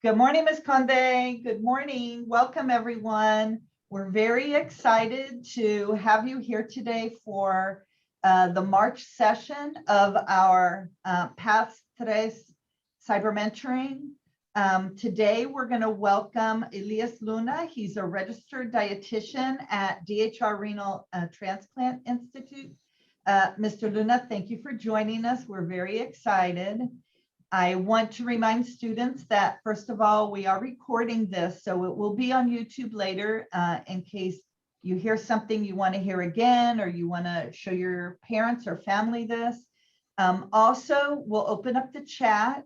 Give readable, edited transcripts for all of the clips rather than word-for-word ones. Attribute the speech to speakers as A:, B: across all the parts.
A: Good morning, Ms. Conde. Good morning. Welcome, everyone. We're very excited to have you here today for the March session of our PATHS Cybermentoring. Today, we're going to welcome Elias Luna. He's a registered dietitian at DHR Renal Transplant Institute. Mr. Luna, thank you for joining us. We're very excited. I want to remind students that, first of all, we are recording this, so it will be on YouTube later in case you hear something you want to hear again or you want to show your parents or family this. Also, we'll open up the chat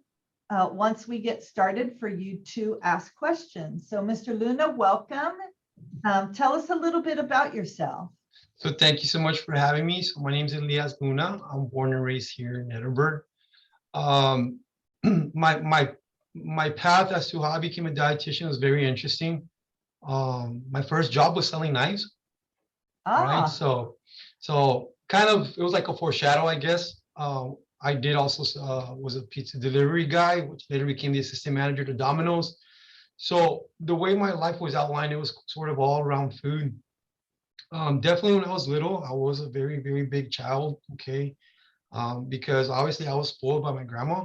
A: once we get started for you to ask questions. So, Mr. Luna, welcome. Tell us a little bit about yourself.
B: So thank you so much for having me. So my name is Elias Luna. I'm born and raised here in Edinburgh. My path as to how I became a dietitian was very interesting. My first job was selling knives. Right. So kind of it was like a foreshadow, I guess. I did also was a pizza delivery guy, which later became the assistant manager to Domino's. So the way my life was outlined, it was sort of all around food. Definitely when I was little, I was a very, very big child. Okay. Because obviously I was spoiled by my grandma.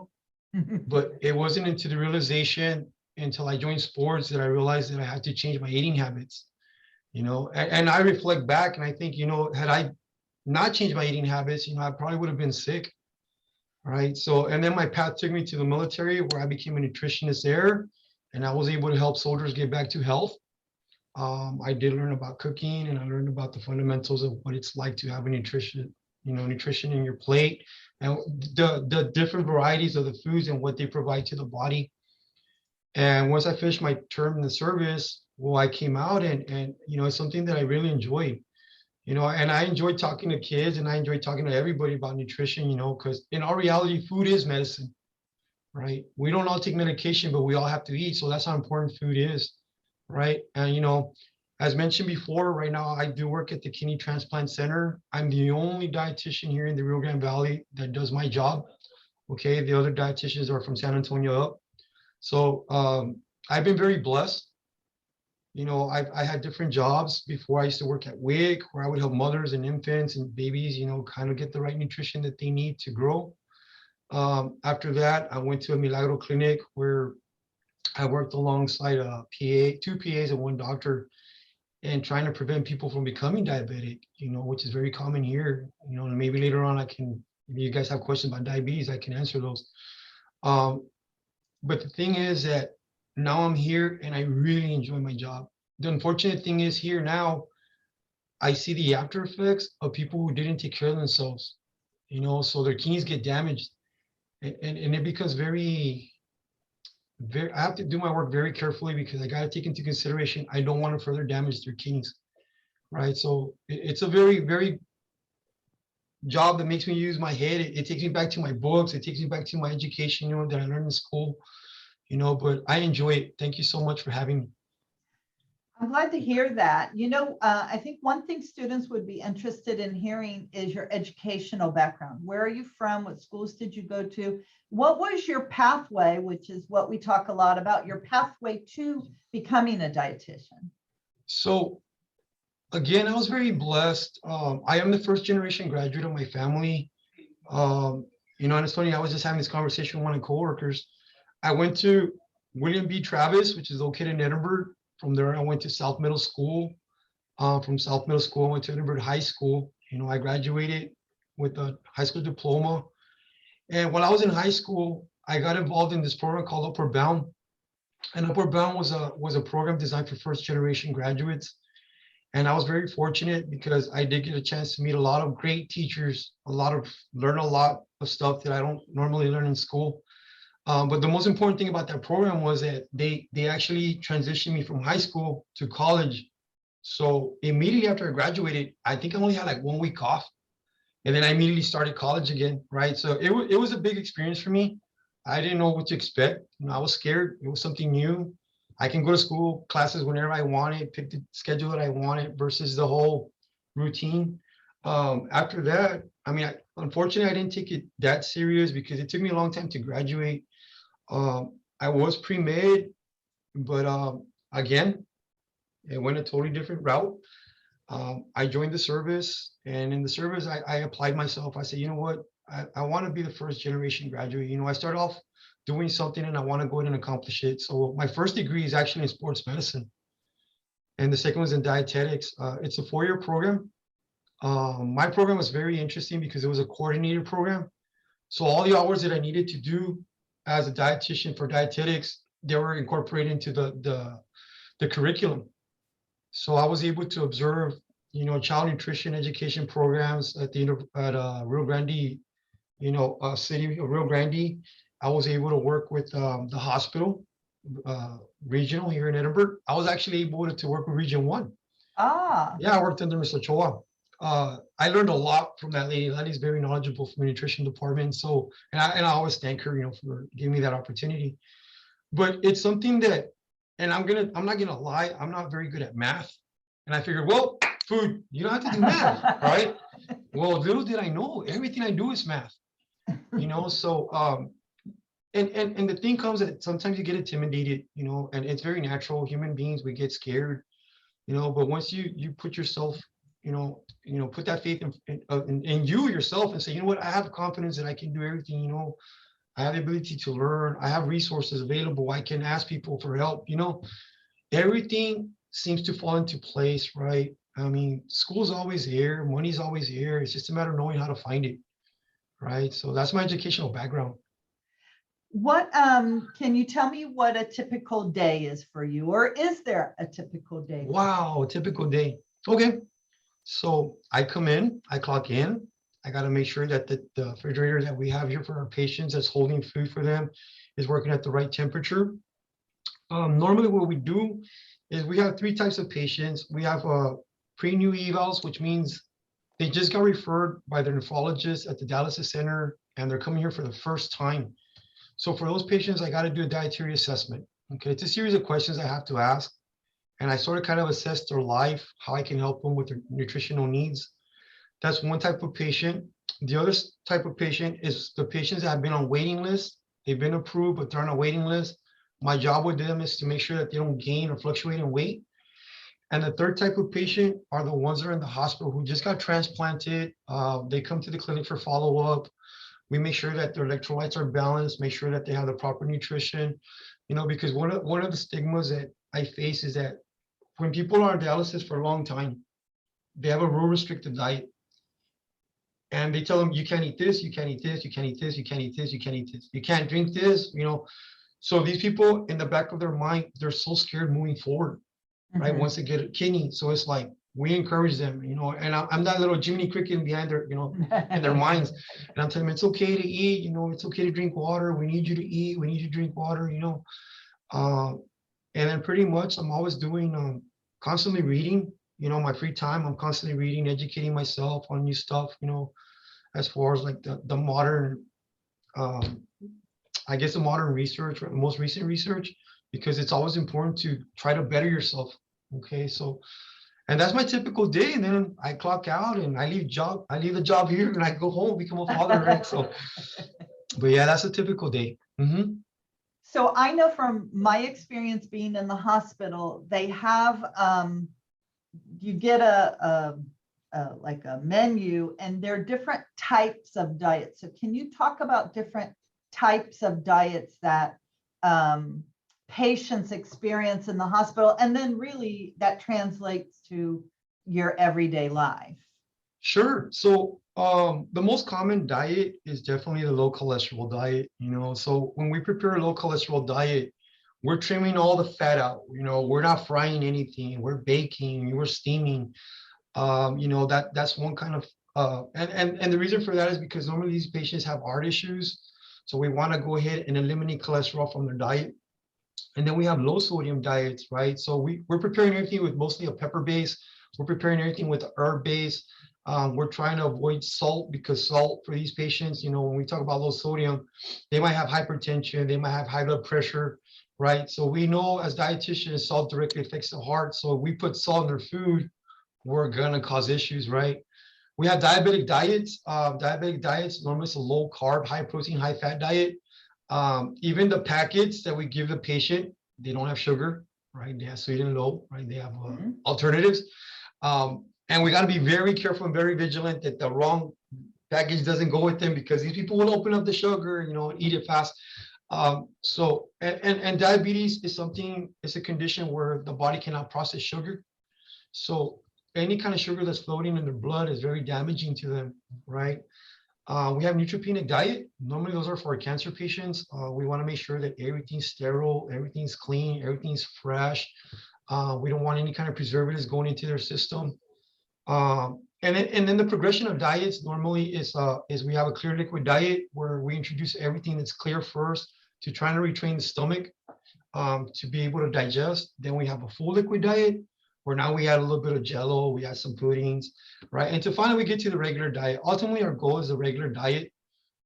B: But it wasn't until the realization until I joined sports that I realized that I had to change my eating habits, and I reflect back and I think, had I not changed my eating habits, I probably would have been sick. Right. So, and then my path took me to the military where I became a nutritionist there and I was able to help soldiers get back to health. I did learn about cooking and I learned about the fundamentals of what it's like to have a nutrition in your plate and the different varieties of the foods and what they provide to the body. And once I finished my term in the service, well, I came out and it's something that I really enjoyed, and I enjoyed talking to kids and I enjoyed talking to everybody about nutrition, because in our reality, food is medicine, right? We don't all take medication, but we all have to eat. So that's how important food is, right? And, as mentioned before, right now I do work at the Kidney Transplant Center. I'm the only dietitian here in the Rio Grande Valley that does my job. Okay, the other dietitians are from San Antonio up. So I've been very blessed. I had different jobs before. I used to work at WIC, where I would help mothers and infants and babies, kind of get the right nutrition that they need to grow. After that, I went to a Milagro clinic where I worked alongside a PA, 2 PAs and 1 doctor, and trying to prevent people from becoming diabetic, which is very common here, and maybe later on if you guys have questions about diabetes, I can answer those. But the thing is that now I'm here and I really enjoy my job. The unfortunate thing is here now, I see the after effects of people who didn't take care of themselves, so their kidneys get damaged and it becomes very, I have to do my work very carefully because I got to take into consideration, I don't want to further damage their kidneys, right? So it's a very, very job that makes me use my head. It takes me back to my books. It takes me back to my education, that I learned in school, but I enjoy it. Thank you so much for having me.
A: I'm glad to hear that. I think one thing students would be interested in hearing is your educational background. Where are you from? What schools did you go to? What was your pathway, which is what we talk a lot about, your pathway to becoming a dietitian?
B: So again, I was very blessed. I am the first generation graduate of my family. And it's funny, I was just having this conversation with one of my coworkers. I went to William B. Travis, which is located in Edinburgh. From there, I went to South Middle School. From South Middle School, I went to Edinburgh High School. I graduated with a high school diploma. And when I was in high school, I got involved in this program called Upward Bound. And Upward Bound was a program designed for first generation graduates. And I was very fortunate because I did get a chance to meet a lot of great teachers, learn a lot of stuff that I don't normally learn in school. But the most important thing about that program was that they actually transitioned me from high school to college. So immediately after I graduated, I think I only had like 1 week off. And then I immediately started college again, right? So it was a big experience for me. I didn't know what to expect. I was scared. It was something new. I can go to school, classes whenever I wanted, pick the schedule that I wanted versus the whole routine. After that, unfortunately, I didn't take it that serious because it took me a long time to graduate. I was pre-med But again, it went a totally different route. I joined the service, and in the service, I applied myself. I said, you know what? I want to be the first generation graduate. I started off doing something and I want to go ahead and accomplish it. So my first degree is actually in sports medicine, and the second was in dietetics. It's a 4-year program. My program was very interesting because it was a coordinated program. So all the hours that I needed to do as a dietitian for dietetics, they were incorporated into the curriculum. So I was able to observe, child nutrition education programs at Rio Grande, city of Rio Grande. I was able to work with the hospital, regional here in Edinburgh. I was actually able to work with Region 1. Yeah, I worked under Mr. Choa. I learned a lot from that lady. That lady's very knowledgeable from the nutrition department. So, and I always thank her, for giving me that opportunity. But it's something that, and I'm not gonna lie, I'm not very good at math. And I figured, well, food, you don't have to do math, right? Well, little did I know, everything I do is math. So and the thing comes that sometimes you get intimidated, and it's very natural. Human beings, we get scared, but once you put yourself, put that faith in you yourself and say, you know what, I have confidence that I can do everything, I have the ability to learn, I have resources available, I can ask people for help, everything seems to fall into place, right? I mean, school's always here, money's always here. It's just a matter of knowing how to find it, right? So that's my educational background.
A: What can you tell me what a typical day is for you, or is there a typical day?
B: Wow, a typical day. Okay. So I come in, I clock in. I got to make sure that the refrigerator that we have here for our patients that's holding food for them is working at the right temperature. Normally what we do is we have 3 types of patients. We have pre-new evals, which means they just got referred by their nephrologist at the dialysis center and they're coming here for the first time. So for those patients, I got to do a dietary assessment. Okay, it's a series of questions I have to ask. And I sort of kind of assess their life, how I can help them with their nutritional needs. That's one type of patient. The other type of patient is the patients that have been on waiting lists. They've been approved, but they're on a waiting list. My job with them is to make sure that they don't gain or fluctuate in weight. And the third type of patient are the ones that are in the hospital who just got transplanted. They come to the clinic for follow-up. We make sure that their electrolytes are balanced, make sure that they have the proper nutrition, because one of the stigmas that I face is that when people are on dialysis for a long time, they have a real restricted diet. And they tell them, you can't eat this, you can't eat this, you can't eat this, you can't eat this, you can't eat this, you can't drink this, So these people, in the back of their mind, they're so scared moving forward, right? Once they get a kidney. So it's like, we encourage them, and I'm that little Jiminy Cricket behind their, in their minds. And I'm telling them, it's okay to eat, it's okay to drink water. We need you to eat, we need you to drink water, And then pretty much I'm always doing, constantly reading, my free time, I'm constantly reading, educating myself on new stuff, as far as like the modern, I guess the modern research, or the most recent research, because it's always important to try to better yourself. Okay, so, and that's my typical day. And then I clock out and I leave the job here and I go home, become a father, right? So, but yeah, that's a typical day.
A: So I know from my experience being in the hospital, they have, you get like a menu, and there are different types of diets. So can you talk about different types of diets that patients experience in the hospital, and then really that translates to your everyday life?
B: Sure. So the most common diet is definitely the low cholesterol diet, So when we prepare a low cholesterol diet, we're trimming all the fat out, we're not frying anything, we're baking, we're steaming. That's one kind of and the reason for that is because normally these patients have heart issues. So we want to go ahead and eliminate cholesterol from their diet. And then we have low sodium diets, right? So we're preparing everything with mostly a pepper base. We're preparing everything with a herb base. We're trying to avoid salt, because salt for these patients, when we talk about low sodium, they might have hypertension, they might have high blood pressure, right? So we know as dietitians, salt directly affects the heart. So if we put salt in their food, we're gonna cause issues, right? We have diabetic diets. Diabetic diets, normally it's a low carb, high protein, high fat diet. Even the packets that we give the patient, they don't have sugar, right? They have sweet and low, right? They have alternatives. And we got to be very careful and very vigilant that the wrong package doesn't go with them, because these people will open up the sugar, and eat it fast. And diabetes is something, it's a condition where the body cannot process sugar. So any kind of sugar that's floating in their blood is very damaging to them, right? We have neutropenic diet. Normally those are for cancer patients. We want to make sure that everything's sterile, everything's clean, everything's fresh. We don't want any kind of preservatives going into their system. And then the progression of diets normally is we have a clear liquid diet where we introduce everything that's clear first to try to retrain the stomach to be able to digest. Then we have a full liquid diet where now we add a little bit of jello, we add some puddings, right? And to finally we get to the regular diet. Ultimately, our goal is a regular diet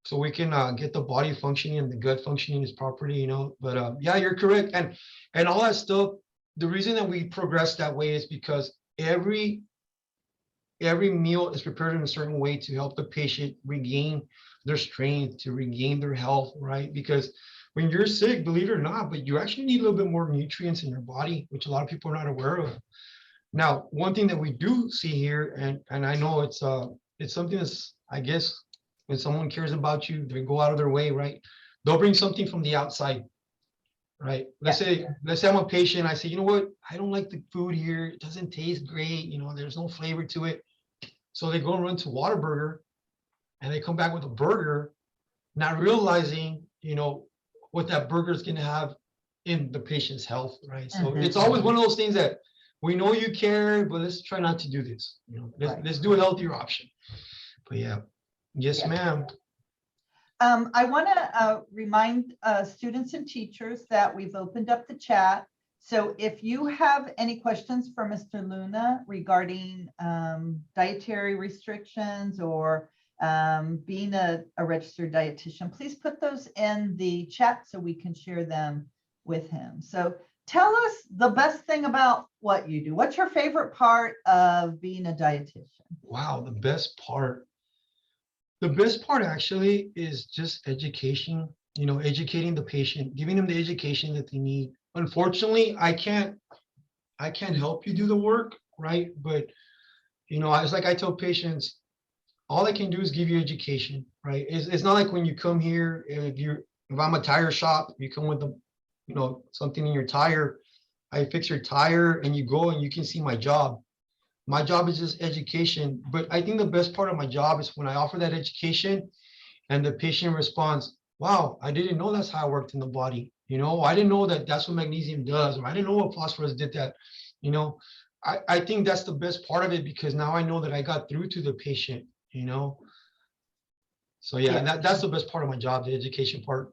B: so we can get the body functioning and the gut functioning as properly, But yeah, you're correct. And all that stuff, the reason that we progress that way is because every meal is prepared in a certain way to help the patient regain their strength, to regain their health, right? Because when you're sick, believe it or not, but you actually need a little bit more nutrients in your body, which a lot of people are not aware of. Now, one thing that we do see here, and I know it's something that's, I guess, when someone cares about you, they go out of their way, right? They'll bring something from the outside, right? Let's say I'm a patient, I say, you know what? I don't like the food here. It doesn't taste great. There's no flavor to it. So they go and run to Whataburger and they come back with a burger, not realizing, what that burger is going to have in the patient's health, right? So it's always one of those things that we know you care, but let's try not to do this. Let's do a healthier option. But yeah, yes, ma'am.
A: I want to remind students and teachers that we've opened up the chat. So if you have any questions for Mr. Luna regarding dietary restrictions or being a registered dietitian, please put those in the chat so we can share them with him. So tell us the best thing about what you do. What's your favorite part of being a dietitian?
B: Wow, the best part. The best part actually is just education, educating the patient, giving them the education that they need. Unfortunately, I can't help you do the work, right? But, it's like I tell patients, all I can do is give you education, right? It's not like when you come here, if I'm a tire shop, you come with something in your tire, I fix your tire and you go and you can see my job. My job is just education. But I think the best part of my job is when I offer that education and the patient responds, wow, I didn't know that's how it worked in the body. I didn't know that that's what magnesium does, or I didn't know what phosphorus did that. I think that's the best part of it, because now I know that I got through to the patient, So yeah, and that's the best part of my job, the education part.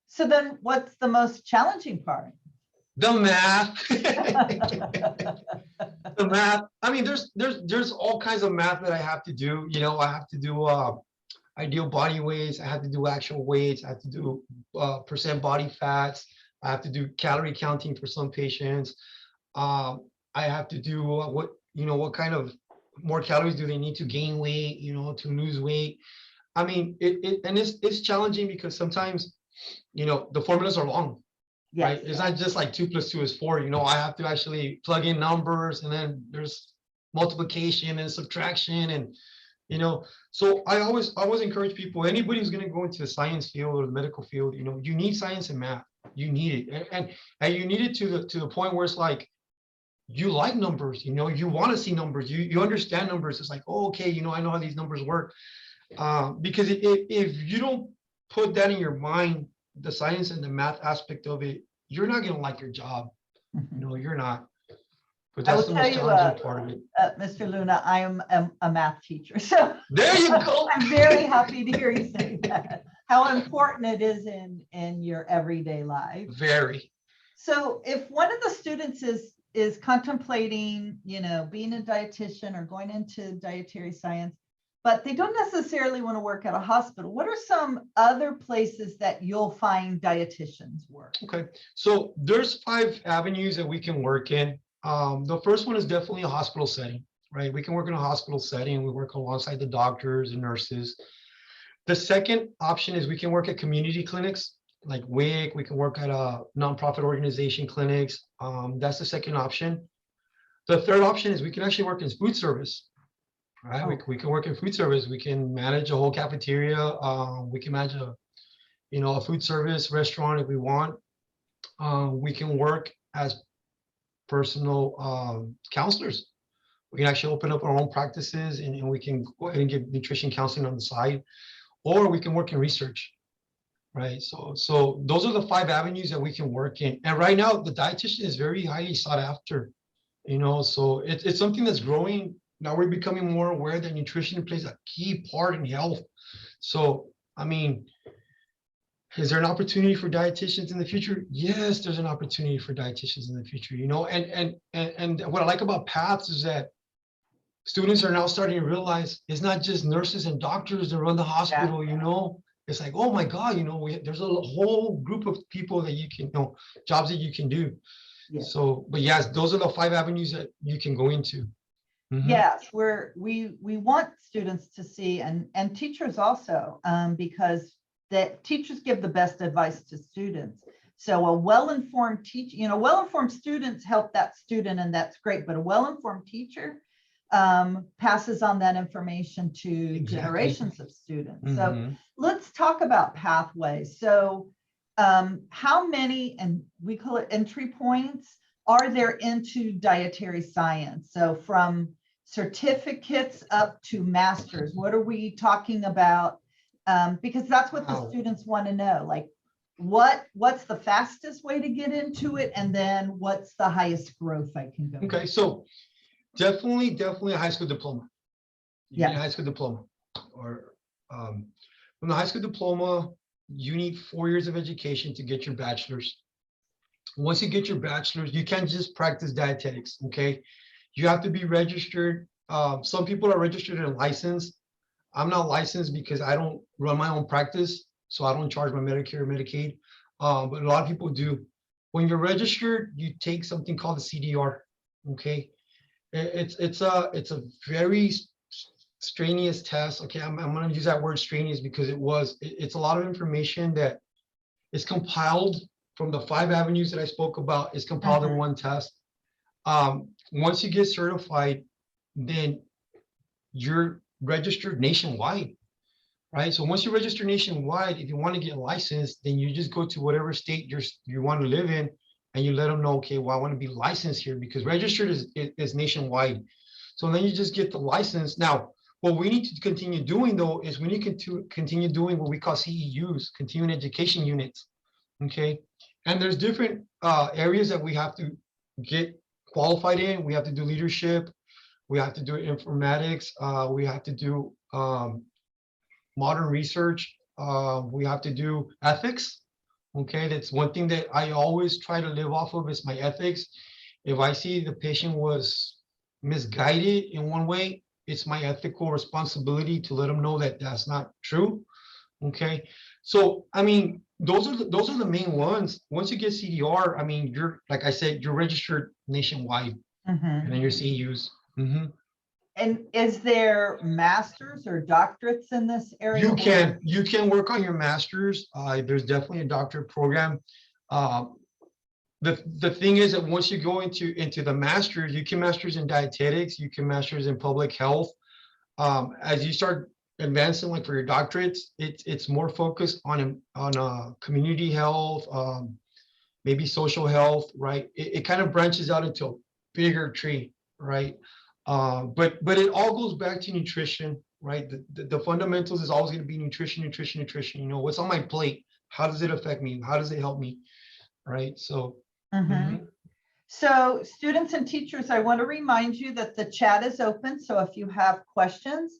A: So then what's the most challenging part?
B: The math. The math. I mean, there's all kinds of math that I have to do. I have to do ideal body weights. I have to do actual weights. I have to do percent body fats. I have to do calorie counting for some patients. I have to do what kind of more calories do they need to gain weight, to lose weight. I mean, it's challenging because sometimes, the formulas are long. Yes. Right? It's not just like 2 + 2 is 4. I have to actually plug in numbers, and then there's multiplication and subtraction, and so I always encourage people, anybody who's going to go into the science field or the medical field, you need science and math. You need it, and you need it to the point where it's like you like numbers. You want to see numbers. You understand numbers. It's like, oh, okay, I know how these numbers work. Because if you don't put that in your mind, the science and the math aspect of it, you're not going to like your job. You're not. But that's the most challenging part of it.
A: Mr. Luna, I am a math teacher. So
B: there you go.
A: I'm very happy to hear you say that. How important it is in your everyday life.
B: Very.
A: So if one of the students is contemplating, being a dietitian or going into dietary science, but they don't necessarily want to work at a hospital, what are some other places that you'll find dietitians work?
B: Okay, so there's 5 avenues that we can work in. The first one is definitely a hospital setting, right? We can work in a hospital setting. We work alongside the doctors and nurses. The second option is we can work at community clinics. like WIC. We can work at a nonprofit organization, clinics. That's the second option. The third option is we can actually work in food service. Right, we can work in food service. We can manage a whole cafeteria. We can manage a food service restaurant if we want. We can work as personal counselors. We can actually open up our own practices, and we can go ahead and give nutrition counseling on the side, or we can work in research. Right. So those are the 5 avenues that we can work in. And right now, the dietitian is very highly sought after. So it's something that's growing. Now we're becoming more aware that nutrition plays a key part in health. So, I mean, is there an opportunity for dietitians in the future? Yes, there's an opportunity for dietitians in the future, and what I like about PATHS is that students are now starting to realize it's not just nurses and doctors that run the hospital, It's like, oh my God, there's a whole group of people that you can, jobs that you can do. Yeah. So, but yes, those are the 5 avenues that you can go into.
A: Yes, we want students to see, and teachers also, because that teachers give the best advice to students. So a well-informed teacher, well-informed students help that student, and that's great. But a well-informed teacher passes on that information to generations of students. So let's talk about pathways. So how many, and we call it entry points, are there into dietary science? So from certificates up to masters, what are we talking about? Because that's what the students want to know. Like, what's the fastest way to get into it, and then what's the highest growth I can go?
B: Okay, so definitely a high school diploma. You need a high school diploma, or from the high school diploma, you need 4 years of education to get your bachelor's. Once you get your bachelor's, you can't just practice dietetics. Okay, you have to be registered. Some people are registered and licensed. I'm not licensed because I don't run my own practice, so I don't charge my Medicare or Medicaid. But a lot of people do. When you're registered, you take something called the CDR. Okay, it's a very strenuous test. Okay, I'm going to use that word strenuous because it's a lot of information that is compiled from the 5 avenues that I spoke about. Is compiled in one test. Once you get certified, then you're registered nationwide, right? So once you register nationwide, if you want to get licensed, then you just go to whatever state you want to live in, and you let them know, okay, well, I want to be licensed here, because registered is nationwide. So then you just get the license. Now, what we need to continue doing, though, is we need to continue doing what we call CEUs, continuing education units, okay? And there's different areas that we have to get qualified in. We have to do leadership. We have to do informatics. We have to do modern research. We have to do ethics. Okay, that's one thing that I always try to live off of, is my ethics. If I see the patient was misguided in one way, it's my ethical responsibility to let them know that that's not true. Okay, so I mean, those are the main ones. Once you get CDR, I mean, you're, like I said, you're registered nationwide, and then your CEUs.
A: And is there masters or doctorates in this area?
B: You can work on your masters. There's definitely a doctorate program. The thing is that once you go into the masters, you can masters in dietetics, you can masters in public health. As you start advancing, like for your doctorates, it's more focused on community health, maybe social health, right? It kind of branches out into a bigger tree, right? But it all goes back to nutrition, right? The fundamentals is always going to be nutrition. What's on my plate? How does it affect me? How does it help me? Right? So.
A: So students and teachers, I want to remind you that the chat is open. So if you have questions,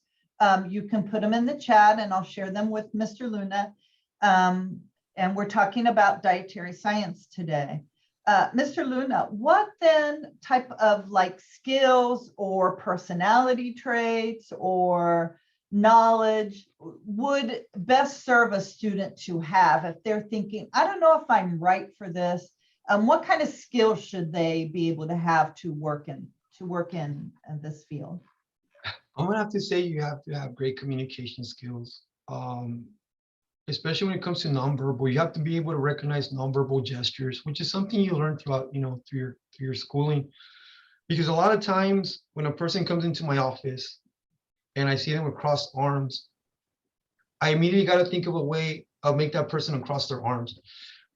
A: you can put them in the chat, and I'll share them with Mr. Luna. And we're talking about dietary science today. Mr. Luna, what then type of like skills or personality traits or knowledge would best serve a student to have if they're thinking, I don't know if I'm right for this? What kind of skills should they be able to have to work in this field?
B: I'm gonna have to say you have to have great communication skills. especially when it comes to nonverbal, you have to be able to recognize nonverbal gestures, which is something you learn throughout, through your schooling. Because a lot of times when a person comes into my office and I see them with crossed arms, I immediately got to think of a way of make that person uncross their arms.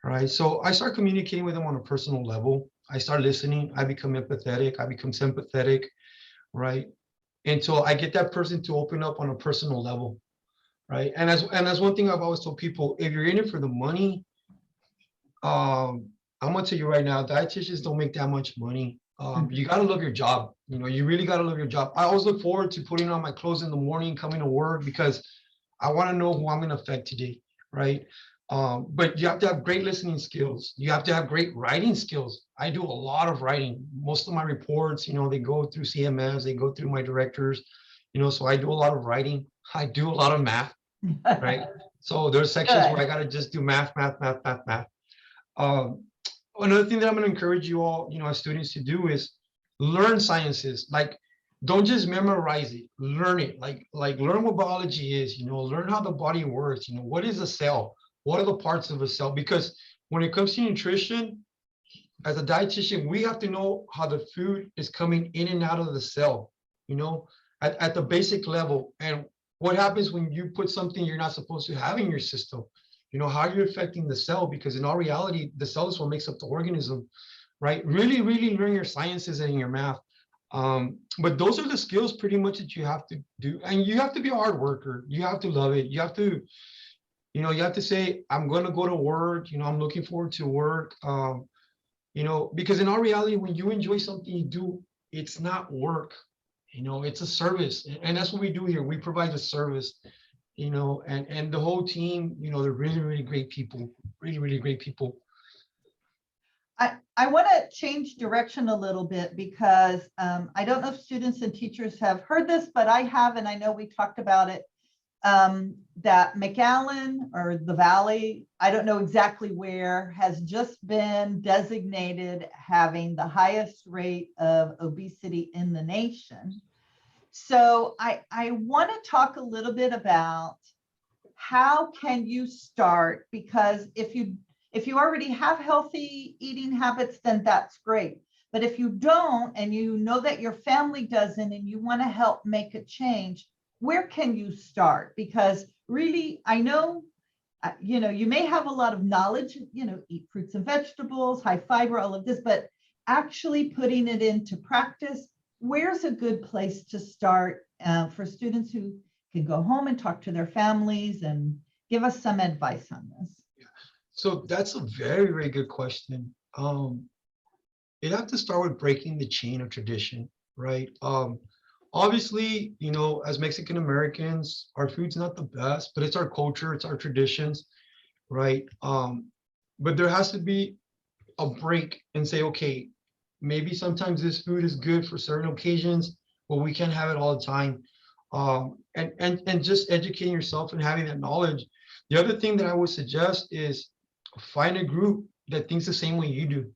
B: All right. So I start communicating with them on a personal level. I start listening. I become empathetic. I become sympathetic. Right. Until I get that person to open up on a personal level. Right. And as one thing I've always told people, if you're in it for the money, I'm gonna tell you right now, dietitians don't make that much money. You gotta love your job. You really gotta love your job. I always look forward to putting on my clothes in the morning, coming to work, because I want to know who I'm gonna affect today, right? But you have to have great listening skills. You have to have great writing skills. I do a lot of writing. Most of my reports, they go through CMS, they go through my directors, so I do a lot of writing. I do a lot of math, right? So there's sections where I gotta just do math. Another thing that I'm going to encourage you all, as students to do is learn sciences. Like, don't just memorize it, learn it. Like learn what biology is, learn how the body works. What is a cell? What are the parts of a cell? Because when it comes to nutrition, as a dietitian, we have to know how the food is coming in and out of the cell, at the basic level. And what happens when you put something you're not supposed to have in your system? How you're affecting the cell, because in all reality, the cell is what makes up the organism, right? Really, really learn your sciences and your math. But those are the skills pretty much that you have to do. And you have to be a hard worker. You have to love it. You have to, you have to say, I'm going to go to work. I'm looking forward to work. Because in all reality, when you enjoy something you do, it's not work. It's a service. And that's what we do here. We provide a service. And the whole team, they're really, really great people, really, really great people.
A: I want to change direction a little bit, because I don't know if students and teachers have heard this, but I have, and I know we talked about it, that McAllen or the Valley, I don't know exactly where, has just been designated having the highest rate of obesity in the nation. So I want to talk a little bit about how can you start, because if you already have healthy eating habits, then that's great. But if you don't, and you know that your family doesn't, and you want to help make a change, where can you start? Because really, I know, you may have a lot of knowledge, eat fruits and vegetables, high fiber, all of this, but actually putting it into practice, where's a good place to start for students who can go home and talk to their families and give us some advice on this?
B: So that's a very, very good question. You'd have to start with breaking the chain of tradition, right? Obviously, as Mexican Americans, our food's not the best, but it's our culture, it's our traditions, right? But there has to be a break and say, okay, maybe sometimes this food is good for certain occasions, but we can't have it all the time. And just educating yourself and having that knowledge. The other thing that I would suggest is find a group that thinks the same way you do.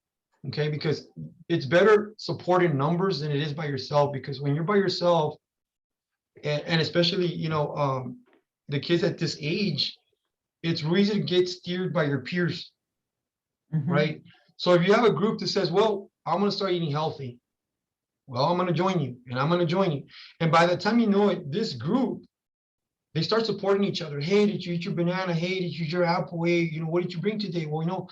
B: Okay, because it's better support in numbers than it is by yourself. Because when you're by yourself, and especially the kids at this age, it's really easy to get steered by your peers, right? So if you have a group that says, well, I'm going to start eating healthy, well, I'm going to join you, and I'm going to join you. And by the time you know it, this group, they start supporting each other. Hey, did you eat your banana? Hey, did you eat your apple? Hey, what did you bring today? Well,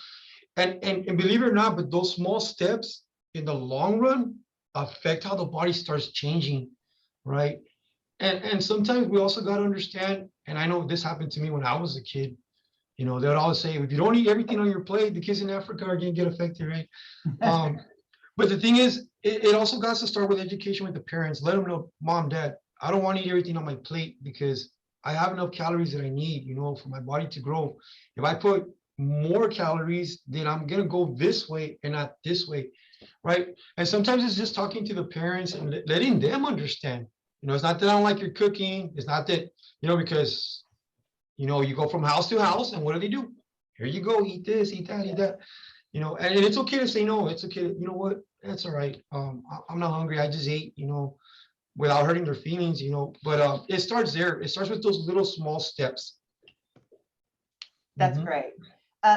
B: and believe it or not, but those small steps in the long run affect how the body starts changing, right? And sometimes we also got to understand, and I know this happened to me when I was a kid, they would always say, if you don't eat everything on your plate, the kids in Africa are going to get affected, right? But the thing is, it also got to start with education with the parents. Let them know, Mom, Dad, I don't want to eat everything on my plate because I have enough calories that I need, for my body to grow. If I put more calories, then I'm going to go this way and not this way, right? And sometimes it's just talking to the parents and letting them understand. It's not that I don't like your cooking. It's not that, because, you go from house to house, and what do? Here you go, eat this, eat that, eat that. And it's okay to say no. It's okay. You know what? That's all right. I'm not hungry. I just ate, without hurting their feelings, but it starts there. It starts with those little small steps.
A: That's great.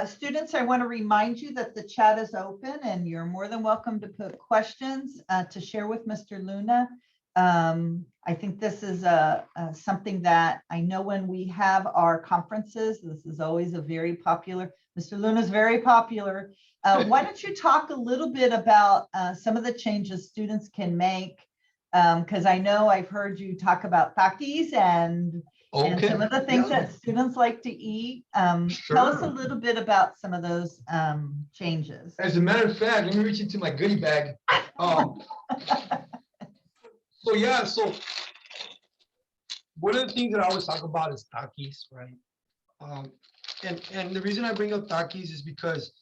A: Students, I want to remind you that the chat is open and you're more than welcome to put questions to share with Mr. Luna. I think this is something that I know when we have our conferences, this is always a very popular, Mr. Luna is very popular. Why don't you talk a little bit about some of the changes students can make? Because I know I've heard you talk about Takis and some of the things that students like to eat. Tell us a little bit about some of those changes.
B: As a matter of fact, let me reach into my goodie bag. So yeah, so one of the things that I always talk about is Takis, right? And the reason I bring up Takis is because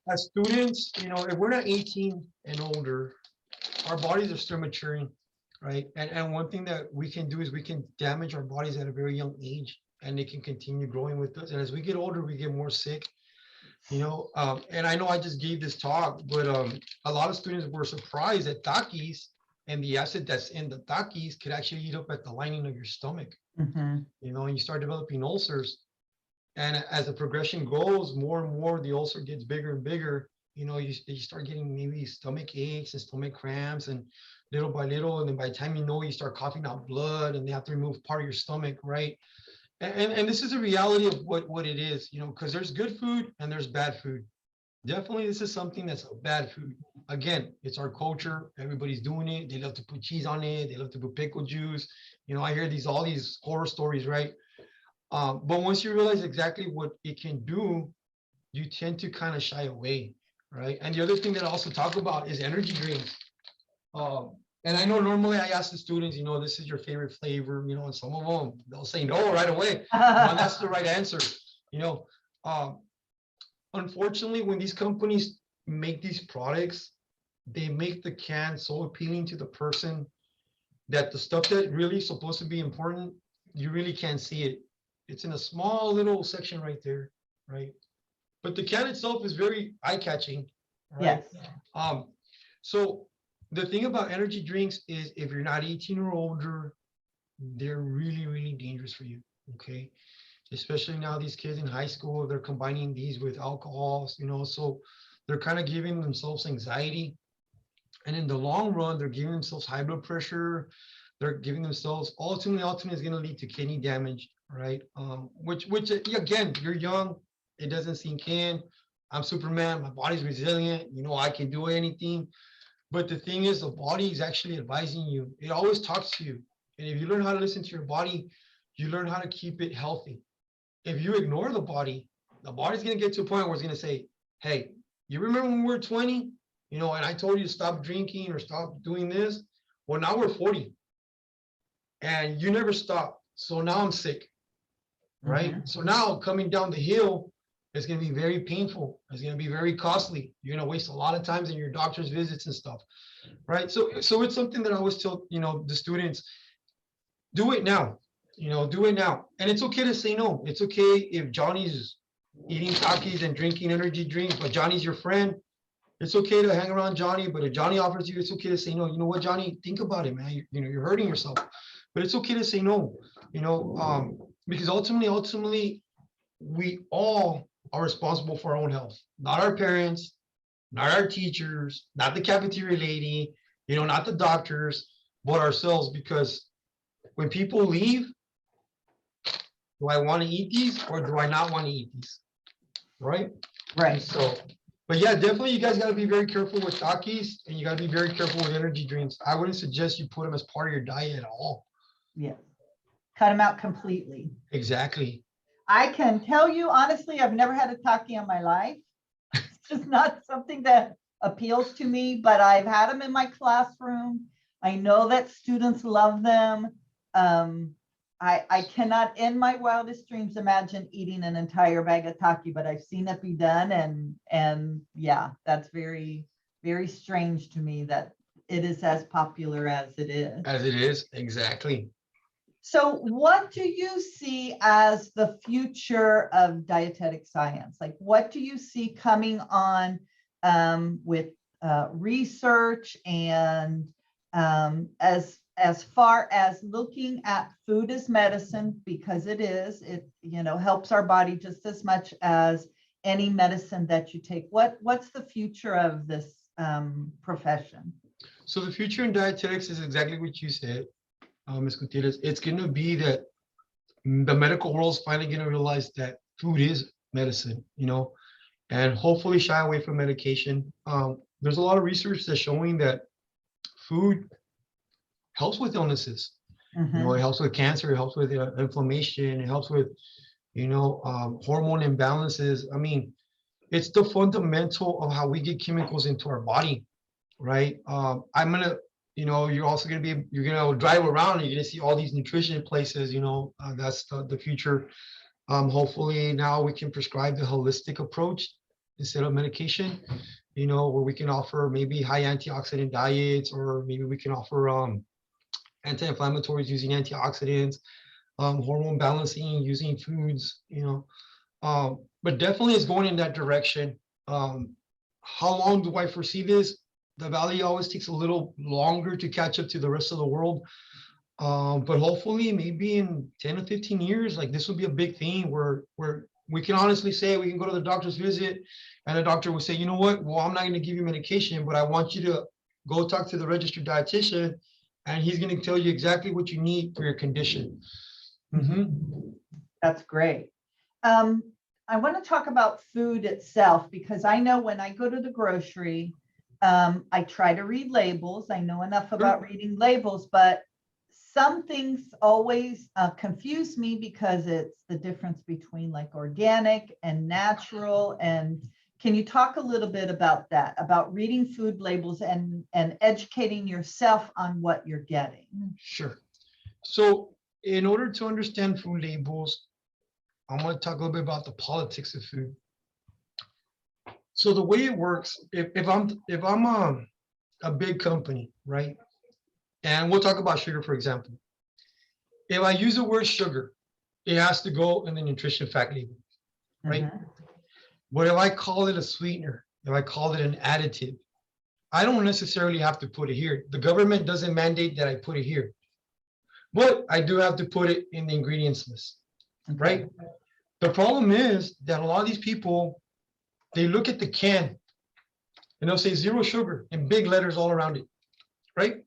B: as students, you know, if we're not 18 and older, our bodies are still maturing, right? And one thing that we can do is we can damage our bodies at a very young age, and they can continue growing with us. And as we get older, we get more sick, you know. And I know I just gave this talk, but a lot of students were surprised that Takis and the acid that's in the Takis could actually eat up at the lining of your stomach, you know, and you start developing ulcers. And as the progression goes, more and more the ulcer gets bigger and bigger. You know, you start getting maybe stomach aches and stomach cramps, and little by little, and then by the time you know, you start coughing out blood, and they have to remove part of your stomach, right? And this is a reality of what it is, you know, because there's good food and there's bad food. Definitely, this is something that's a bad food. Again, it's our culture. Everybody's doing it. They love to put cheese on it. They love to put pickle juice. You know, I hear all these horror stories, right? But once you realize exactly what it can do, you tend to kind of shy away, right? And the other thing that I also talk about is energy drinks. And I know normally I ask the students, you know, this is your favorite flavor, you know, and some of them, they'll say no right away. And that's the right answer, you know. Unfortunately, when these companies make these products, they make the can so appealing to the person that the stuff that really is supposed to be important, you really can't see it. It's in a small little section right there, right? But the can itself is very eye-catching, right?
A: Yes.
B: So the thing about energy drinks is if you're not 18 or older, they're really, really dangerous for you, okay? Especially now these kids in high school, they're combining these with alcohols, you know, so they're kind of giving themselves anxiety. And in the long run, they're giving themselves high blood pressure. They're giving themselves, ultimately is going to lead to kidney damage, right? Which again, you're young, it doesn't sink in. I'm Superman, my body's resilient, you know, I can do anything. But the thing is, the body is actually advising you. It always talks to you. And if you learn how to listen to your body, you learn how to keep it healthy. If you ignore the body's going to get to a point where it's going to say, hey, you remember when we were 20, you know, and I told you to stop drinking or stop doing this? Well, now we're 40 and you never stopped. So now I'm sick, right? So now coming down the hill, it's going to be very painful. It's going to be very costly. You're going to waste a lot of times in your doctor's visits and stuff, right? So it's something that I always tell, you know, the students, do it now. You know, do it now. And it's okay to say no. It's okay if Johnny's eating Takis and drinking energy drinks, but Johnny's your friend. It's okay to hang around Johnny, but if Johnny offers you, it's okay to say no. You know what, Johnny? Think about it, man. You know, you're hurting yourself. But it's okay to say no, you know, because ultimately, we all are responsible for our own health. Not our parents, not our teachers, not the cafeteria lady, you know, not the doctors, but ourselves. Because when people leave, do I want to eat these or do I not want to eat these? Right?
A: Right.
B: So, but yeah, definitely you guys got to be very careful with Takis and you got to be very careful with energy drinks. I wouldn't suggest you put them as part of your diet at all.
A: Yeah. Cut them out completely.
B: Exactly.
A: I can tell you, honestly, I've never had a Taki in my life. It's just not something that appeals to me, but I've had them in my classroom. I know that students love them. I cannot in my wildest dreams imagine eating an entire bag of Taki, but I've seen it be done. And yeah, that's very, very strange to me that it is as popular as it is.
B: As it is, exactly.
A: So what do you see as the future of dietetic science? Like, what do you see coming on with research and as as far as looking at food as medicine, because it is, it, you know, helps our body just as much as any medicine that you take. What's the future of this profession?
B: So the future in dietetics is exactly what you said, Ms. Gutierrez. It's going to be that the medical world is finally going to realize that food is medicine, you know, and hopefully shy away from medication. There's a lot of research that's showing that food helps with illnesses. You know, it helps with cancer, it helps with inflammation, it helps with, you know, hormone imbalances. I mean, it's the fundamental of how we get chemicals into our body, right? I'm gonna, you know, you're also gonna be, you're gonna drive around and you're gonna see all these nutrition places, you know, that's the future. Hopefully now we can prescribe the holistic approach instead of medication, you know, where we can offer maybe high antioxidant diets, or maybe we can offer anti-inflammatories using antioxidants, hormone balancing using foods, you know, but definitely it's going in that direction. How long do I foresee this? The valley always takes a little longer to catch up to the rest of the world. But hopefully maybe in 10 or 15 years, like this will be a big thing where we can honestly say we can go to the doctor's visit and the doctor will say, you know what, well, I'm not going to give you medication, but I want you to go talk to the registered dietitian and he's going to tell you exactly what you need for your condition.
A: That's great. I want to talk about food itself, because I know when I go to the grocery, I try to read labels. I know enough about reading labels, but some things always confuse me because it's the difference between like organic and natural. And can you talk a little bit about that, about reading food labels and educating yourself on what you're getting?
B: Sure. So in order to understand food labels, I'm going to talk a little bit about the politics of food. So the way it works, if I'm a big company, right? And we'll talk about sugar, for example. If I use the word sugar, it has to go in the nutrition fact label, right? But if I call it a sweetener, if I call it an additive, I don't necessarily have to put it here. The government doesn't mandate that I put it here, but I do have to put it in the ingredients list, right? The problem is that a lot of these people, they look at the can and they'll say 0 sugar in big letters all around it, right?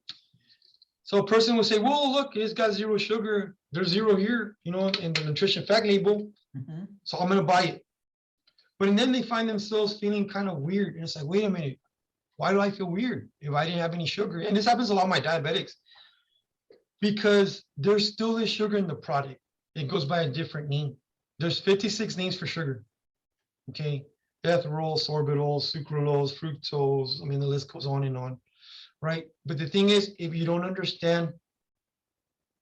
B: So a person will say, well, look, it's got 0 sugar. There's 0 here, you know, in the nutrition fact label. So I'm going to buy it. But then they find themselves feeling kind of weird. And it's like, wait a minute, why do I feel weird if I didn't have any sugar? And this happens a lot with my diabetics, because there's still this sugar in the product. It goes by a different name. There's 56 names for sugar. Okay. Ethanol, sorbitol, sucralose, fructose. I mean, the list goes on and on. Right. But the thing is, if you don't understand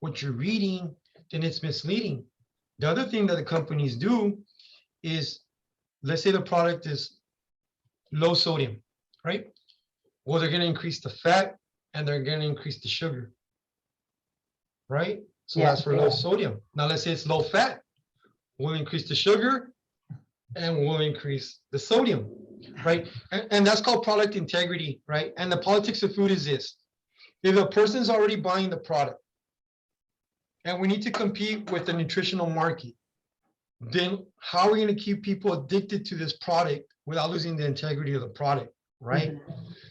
B: what you're reading, then it's misleading. The other thing that the companies do is, let's say the product is low sodium, right? Well, they're going to increase the fat and they're going to increase the sugar, right? So that's for low sodium. Now, let's say it's low fat. We'll increase the sugar and we'll increase the sodium, right? And that's called product integrity, right? And the politics of food is this. If a person's already buying the product and we need to compete with the nutritional market, then how are we going to keep people addicted to this product without losing the integrity of the product, right?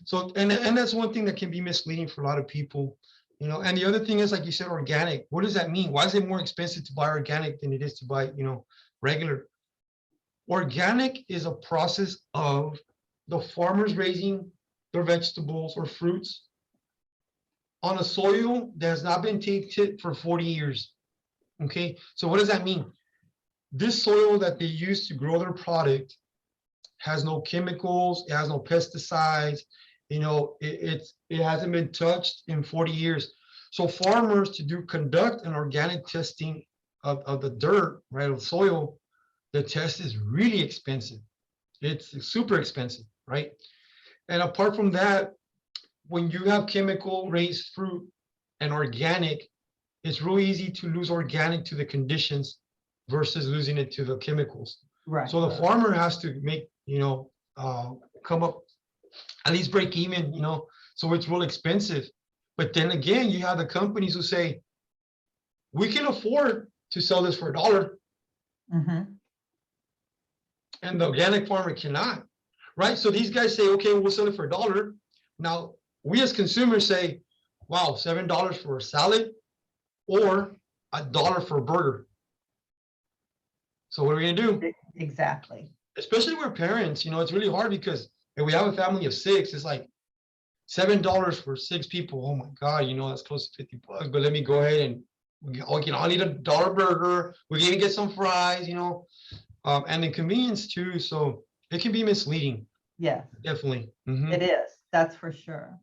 B: So, and that's one thing that can be misleading for a lot of people, you know. And the other thing is, like you said, organic. What does that mean? Why is it more expensive to buy organic than it is to buy, you know, regular? Organic is a process of the farmers raising their vegetables or fruits on a soil that has not been tainted for 40 years. Okay, so what does that mean? This soil that they use to grow their product has no chemicals, it has no pesticides, you know, it hasn't been touched in 40 years. So farmers to conduct an organic testing of the dirt, right, of the soil, the test is really expensive. It's super expensive, right? And apart from that, when you have chemical raised fruit and organic, it's really easy to lose organic to the conditions versus losing it to the chemicals.
A: Right.
B: So the farmer has to make, you know, come up, at least break even, you know, so it's real expensive. But then again, you have the companies who say, we can afford to sell this for $1, and the organic farmer cannot, right? So these guys say, okay, we'll sell it for $1. Now, we as consumers say, wow, $7 for a salad or $1 for a burger. So what are we gonna do?
A: Exactly.
B: Especially we're parents, it's really hard because if we have a family of 6, it's like $7 for 6 people. Oh my God, that's close to $50. But let me go ahead and we can all eat a $1 burger. We can even get some fries, and the convenience too. So it can be misleading.
A: Yes,
B: definitely.
A: It is. That's for sure.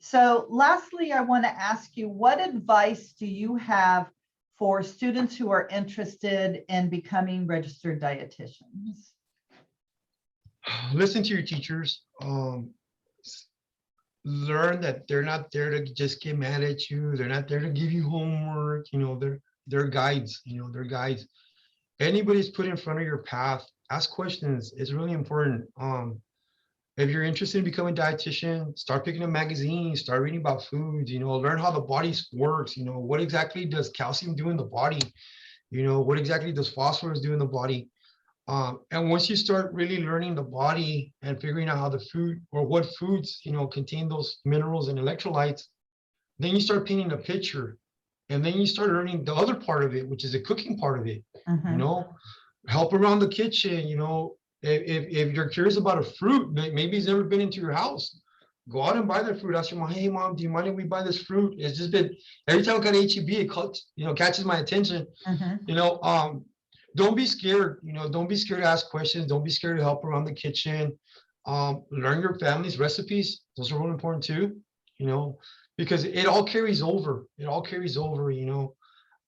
A: So lastly, I want to ask you, what advice do you have for students who are interested in becoming registered dietitians?
B: Listen to your teachers. Learn that they're not there to just get mad at you. They're not there to give you homework. They're guides. They're guides. Anybody's put in front of your path, ask questions. It's really important. If you're interested in becoming a dietitian, start picking up magazines, start reading about foods, learn how the body works. What exactly does calcium do in the body? What exactly does phosphorus do in the body? And once you start really learning the body and figuring out how the food or what foods, contain those minerals and electrolytes, then you start painting a picture. And then you start learning the other part of it, which is the cooking part of it. Help around the kitchen. If you're curious about a fruit, maybe it's never been into your house, go out and buy that fruit. Ask your mom, hey mom, do you mind if we buy this fruit? It's just been, every time I got HEB, it catches my attention. Don't be scared. Don't be scared to ask questions. Don't be scared to help around the kitchen. Learn your family's recipes. Those are really important too. Because it all carries over. It all carries over.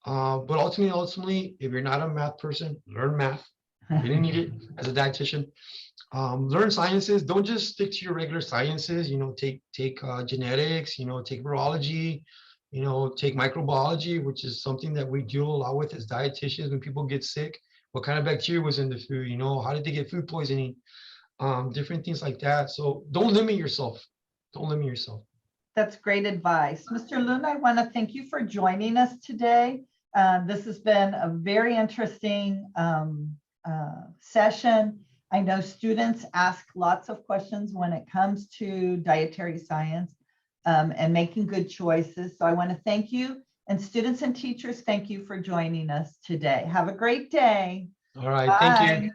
B: But ultimately, if you're not a math person, learn math. You didn't need it as a dietitian. Learn sciences. Don't just stick to your regular sciences. Take genetics. Take virology. Take microbiology, which is something that we deal a lot with as dietitians when people get sick. What kind of bacteria was in the food? How did they get food poisoning? Different things like that. So don't limit yourself. Don't limit yourself.
A: That's great advice. Mr. Luna, I want to thank you for joining us today. This has been a very interesting session. I know students ask lots of questions when it comes to dietary science and making good choices. So I want to thank you. And students and teachers, thank you for joining us today. Have a great day.
B: All right.
A: Bye.
B: Thank you.